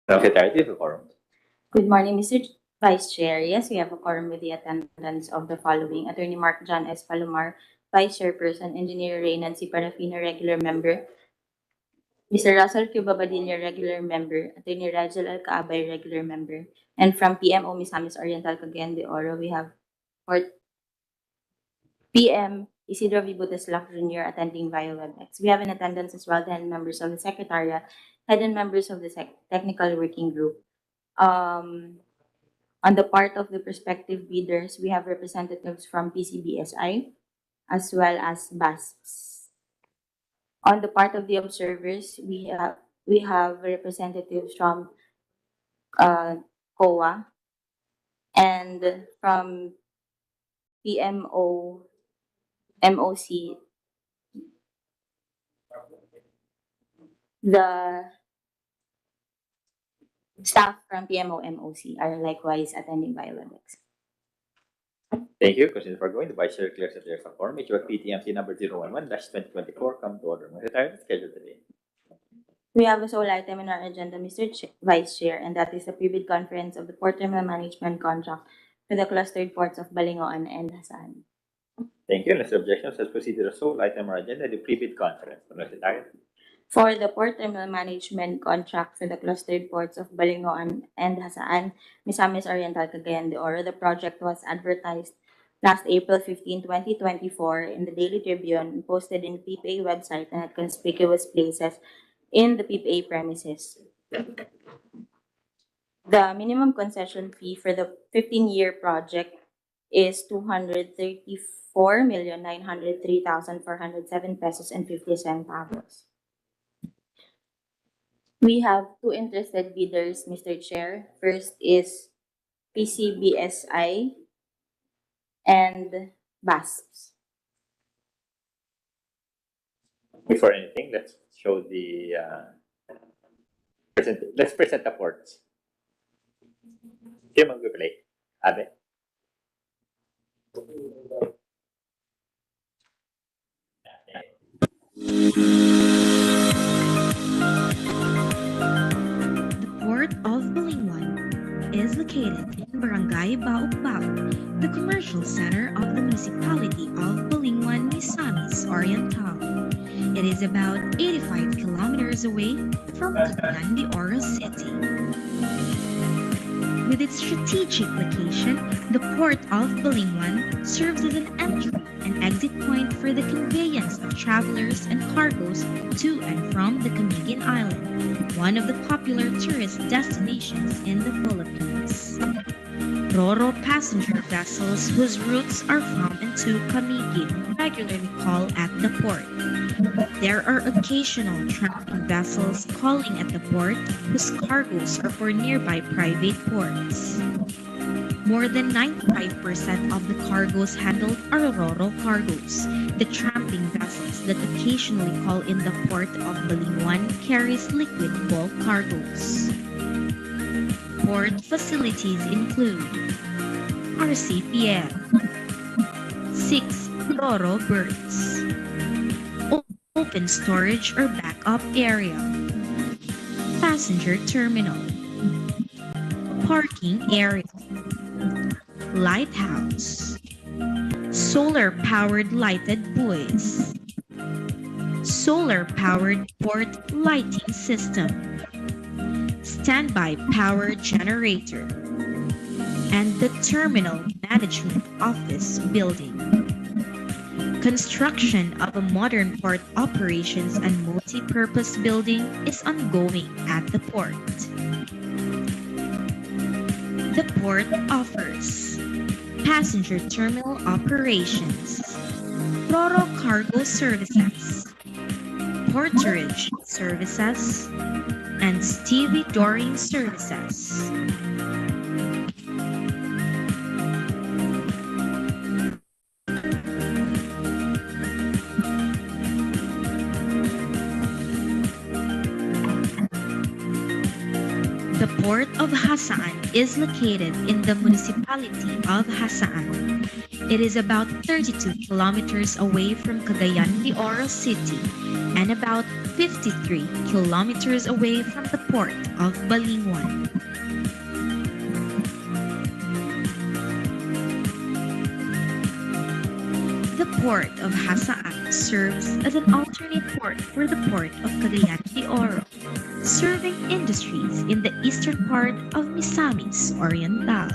Secretary of Quorum. Good morning, Mr. Vice Chair. Yes, we have a quorum with the attendance of the following: Attorney Mark John S. Palomar, Vice Chairperson; Engineer Ray Nancy Parafina, Regular Member; Mr. Russell Q. Babadilla, Regular Member; Attorney Rajal Alcaabay, Regular Member; and from PMO Misamis Oriental Cagayan de Oro, we have PM Isidro V. Buteslac Jr. attending via WebEx. We have in attendance as well 10 members of the Secretariat, head and members of the Technical Working Group. On the part of the prospective bidders, we have representatives from PCBSI as well as BASPS. On the part of the observers, we have representatives from COA and from PMO MOC. The staff from PMO MOC are likewise attending via WebEx. Thank you. Question for going. The Vice Chair declares that there's a quorum. HO-BAC-PTMC number 011-2024 come to order. Secretary, scheduled today. We have a sole item in our agenda, Mr. Vice Chair, and that is the pre-bid conference of the Port Terminal Management Contract for the clustered ports of Balingoan and Jasaan. Thank you. Unless objections, let's proceed to the sole item on our agenda, the pre-bid conference. Secretary. For the Port Terminal Management Contract for the clustered ports of Balingoan and Jasaan, Misamis Oriental Cagayan de Oro, the project was advertised last April 15, 2024 in the Daily Tribune and posted in the PPA website and at conspicuous places in the PPA premises. The minimum concession fee for the 15-year project is 234,903,407 pesos and 50 centavos. We have two interested bidders, Mr. Chair. First is PCBSI and BASPS. Before anything, let's show the let's present the ports. Kim, mag-play. Abe. The Port of Balingoan is located in Barangay Bauk-Bauk, the commercial center of the municipality of Balingoan, Misamis Oriental. It is about 85 kilometers away from Cagayan de Oro City. With its strategic location, the Port of Balingoan serves as an entry and exit point for the conveyance of travelers and cargoes to and from the Camiguin Island, one of the popular tourist destinations in the Philippines. Ro-Ro passenger vessels whose routes are from and to Camiguin regularly call at the port. There are occasional tramping vessels calling at the port whose cargoes are for nearby private ports. More than 95% of the cargoes handled are Ro-Ro cargoes. The tramping vessels that occasionally call in the port of Balingoan carries liquid bulk cargoes. Port facilities include RCPL, 6 Ro-Ro berths, open storage or backup area, passenger terminal, parking area, lighthouse, solar-powered lighted buoys, solar-powered port lighting system, standby power generator, and the Terminal Management Office building. Construction of a modern port operations and multi-purpose building is ongoing at the port. The port offers passenger terminal operations, Ro-Ro cargo services, porterage services, and stevedoring services. The Port of Hasaan is located in the municipality of Hasaan. It is about 32 kilometers away from Cagayan de Oro City and about 53 kilometers away from the port of Balingoan. The port of Hasaan serves as an alternate port for the port of Cagayan de Oro, serving industries in the eastern part of Misamis Oriental.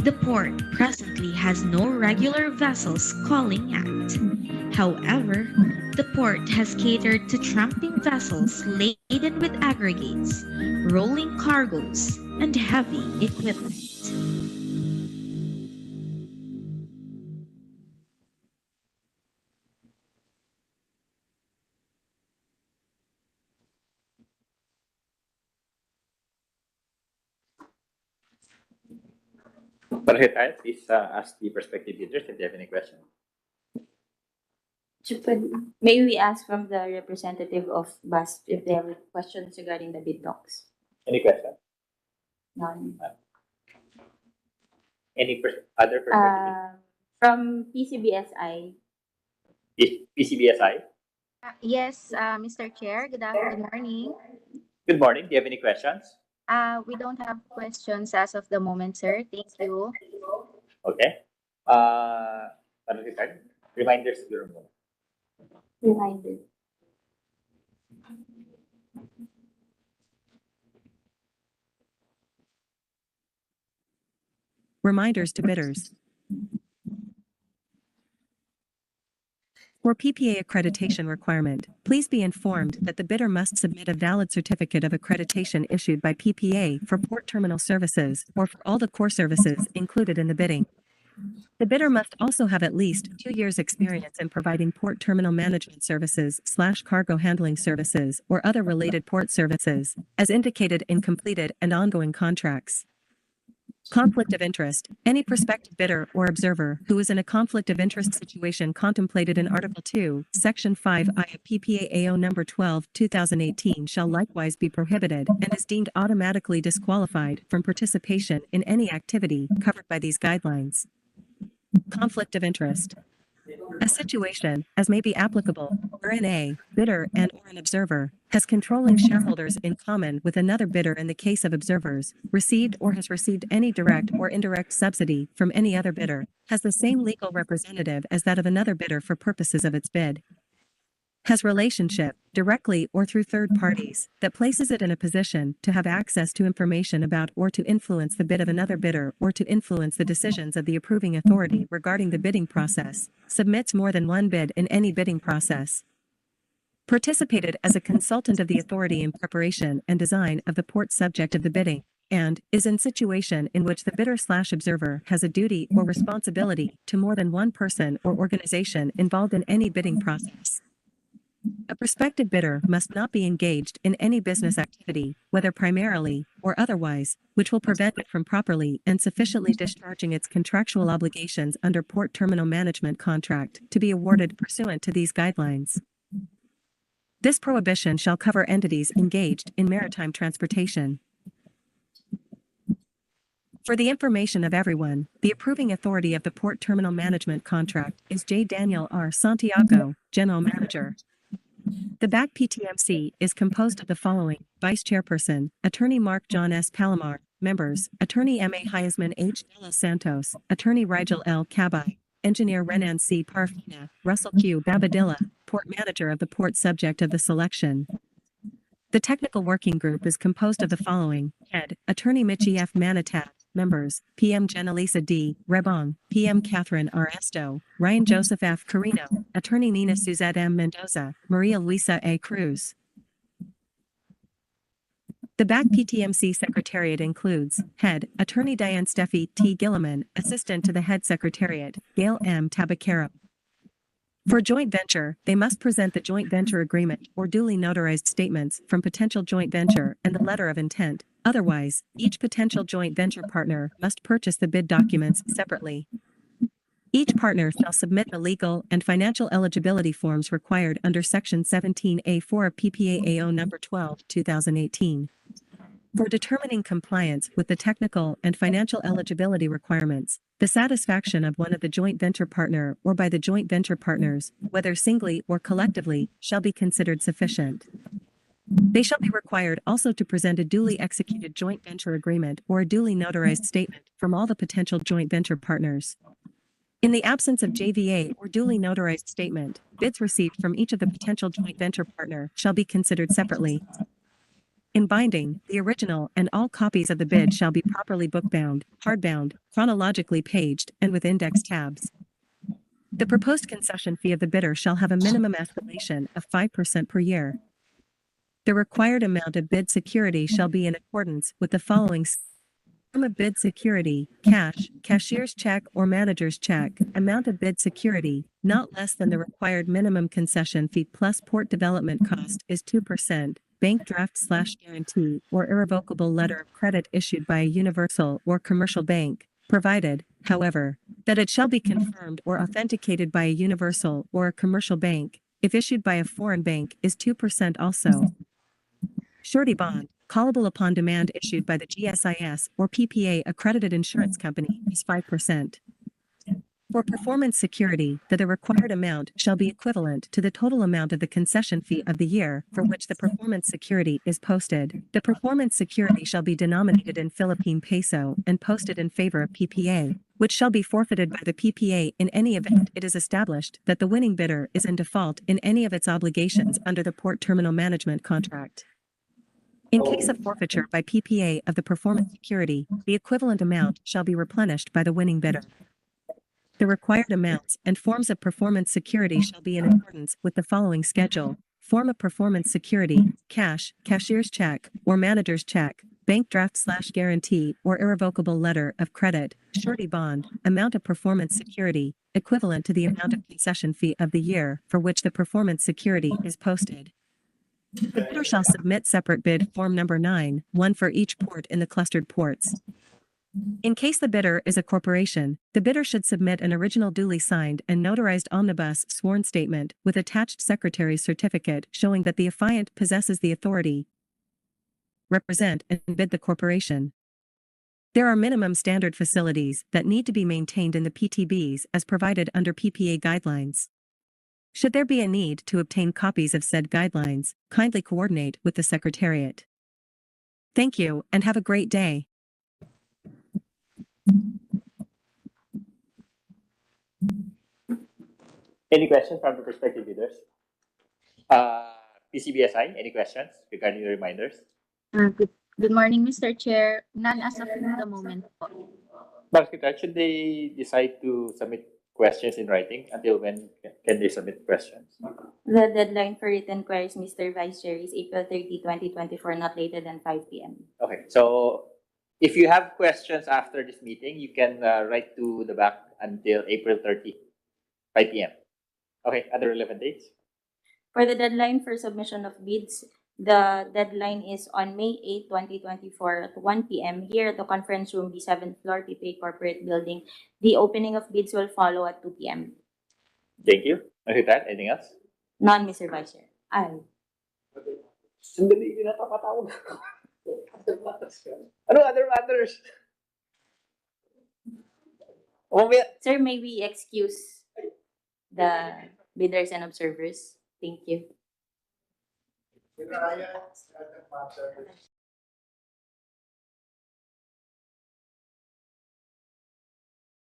The port presently has no regular vessels calling at. However, the port has catered to tramping vessels laden with aggregates, rolling cargoes, and heavy equipment. For retired, please ask the prospective bidders if they have any questions. May we ask from the representative of BAS if they have questions regarding the bid docs? Any questions? None. Any other prospective From PCBSI, PCBSI? Yes, Mr. Chair, good morning. Good morning. Do you have any questions? We don't have questions as of the moment, sir. Thank you. Okay. Para retired, reminders to the room. reminder. Reminders to bidders. For PPA accreditation requirement, please be informed that the bidder must submit a valid certificate of accreditation issued by PPA for port terminal services or for all the core services included in the bidding. The bidder must also have at least 2 years' experience in providing port terminal management services / cargo handling services or other related port services, as indicated in completed and ongoing contracts. Conflict of interest. Any prospective bidder or observer who is in a conflict of interest situation contemplated in Article 2, Section 5I of PPA AO No. 12/2018 shall likewise be prohibited and is deemed automatically disqualified from participation in any activity covered by these guidelines. Conflict of interest. A situation, as may be applicable, wherein a bidder and or an observer has controlling shareholders in common with another bidder in the case of observers, received or has received any direct or indirect subsidy from any other bidder, has the same legal representative as that of another bidder for purposes of its bid. Has relationship, directly or through third parties, that places it in a position to have access to information about or to influence the bid of another bidder or to influence the decisions of the approving authority regarding the bidding process, submits more than one bid in any bidding process. Participated as a consultant of the authority in preparation and design of the port subject of the bidding, and is in situation in which the bidder/observer has a duty or responsibility to more than one person or organization involved in any bidding process. A prospective bidder must not be engaged in any business activity, whether primarily or otherwise, which will prevent it from properly and sufficiently discharging its contractual obligations under port terminal management contract to be awarded pursuant to these guidelines. This prohibition shall cover entities engaged in maritime transportation. For the information of everyone, the approving authority of the port terminal management contract is J. Daniel R. Santiago, General Manager. The HO-BAC-PTMC is composed of the following: Vice Chairperson, Attorney Mark John S. Palomar, members, Attorney M. A. Hyasman H. De Los Santos, Attorney Rigel L. Cabay, Engineer Renan C. Parfina, Russell Q. Babadilla, Port Manager of the port subject of the selection. The technical working group is composed of the following: Head, Attorney Michi F. Manitat, members, PM Janelisa D. Rebong, PM Catherine R. Esto, Ryan Joseph F. Carino, Attorney Nina Suzette M. Mendoza, Maria Luisa A. Cruz. The HO-BAC-PTMC Secretariat includes Head, Attorney Diane Steffi T. Gilliman, Assistant to the Head Secretariat, Gail M. Tabacaro. For joint venture, they must present the joint venture agreement or duly notarized statements from potential joint venture and the letter of intent. Otherwise, each potential joint venture partner must purchase the bid documents separately. Each partner shall submit the legal and financial eligibility forms required under Section 17A4 of PPA AO No. 12/2018. For determining compliance with the technical and financial eligibility requirements, the satisfaction of one of the joint venture partner or by the joint venture partners, whether singly or collectively, shall be considered sufficient. They shall be required also to present a duly executed joint venture agreement or a duly notarized statement from all the potential joint venture partners. In the absence of JVA or duly notarized statement, bids received from each of the potential joint venture partner shall be considered separately. In binding, the original and all copies of the bid shall be properly bookbound, hardbound, chronologically paged, and with index tabs. The proposed concession fee of the bidder shall have a minimum escalation of 5% per year. The required amount of bid security shall be in accordance with the following: sum of bid security, cash, cashier's check or manager's check, amount of bid security, not less than the required minimum concession fee plus port development cost is 2%, bank draft/guarantee or irrevocable letter of credit issued by a universal or commercial bank, provided, however, that it shall be confirmed or authenticated by a universal or a commercial bank. If issued by a foreign bank, is 2% also. Surety bond, callable upon demand, issued by the GSIS or PPA accredited insurance company, is 5%. For performance security, the required amount shall be equivalent to the total amount of the concession fee of the year for which the performance security is posted. The performance security shall be denominated in Philippine peso and posted in favor of PPA, which shall be forfeited by the PPA in any event it is established that the winning bidder is in default in any of its obligations under the port terminal management contract. In case of forfeiture by PPA of the performance security, the equivalent amount shall be replenished by the winning bidder. The required amounts and forms of performance security shall be in accordance with the following schedule: form of performance security, cash, cashier's check, or manager's check, bank draft/guarantee or irrevocable letter of credit, surety bond, amount of performance security, equivalent to the amount of concession fee of the year for which the performance security is posted. The bidder shall submit separate bid form number 9, one for each port in the clustered ports. In case the bidder is a corporation, the bidder should submit an original duly signed and notarized omnibus sworn statement with attached secretary's certificate showing that the affiant possesses the authority represent and bid the corporation. There are minimum standard facilities that need to be maintained in the PTBs as provided under PPA guidelines. Should there be a need to obtain copies of said guidelines, kindly coordinate with the Secretariat. Thank you and have a great day. Any questions from the prospective bidders? PCBSI, any questions regarding the reminders? Good morning, Mr. Chair. None as of the moment po. Secretary, should they decide to submit questions in writing, until when can they submit questions? The deadline for written queries, Mr. Vice Chair, is April 30, 2024, not later than 5 p.m. Okay, so if you have questions after this meeting, you can write to the back until April 30, 5 p.m. Okay, other relevant dates? For the deadline for submission of bids, the deadline is on May 8, 2024 at 1 p.m. here at the conference room, the 7th floor, PPA Corporate Building. The opening of bids will follow at 2 p.m. Thank you. Okay, that, anything else? None, Mr. Vice Chair. Aye. Sandali, hindi na papatawag. Ano other matters? Sir, may we excuse the bidders and observers? Thank you.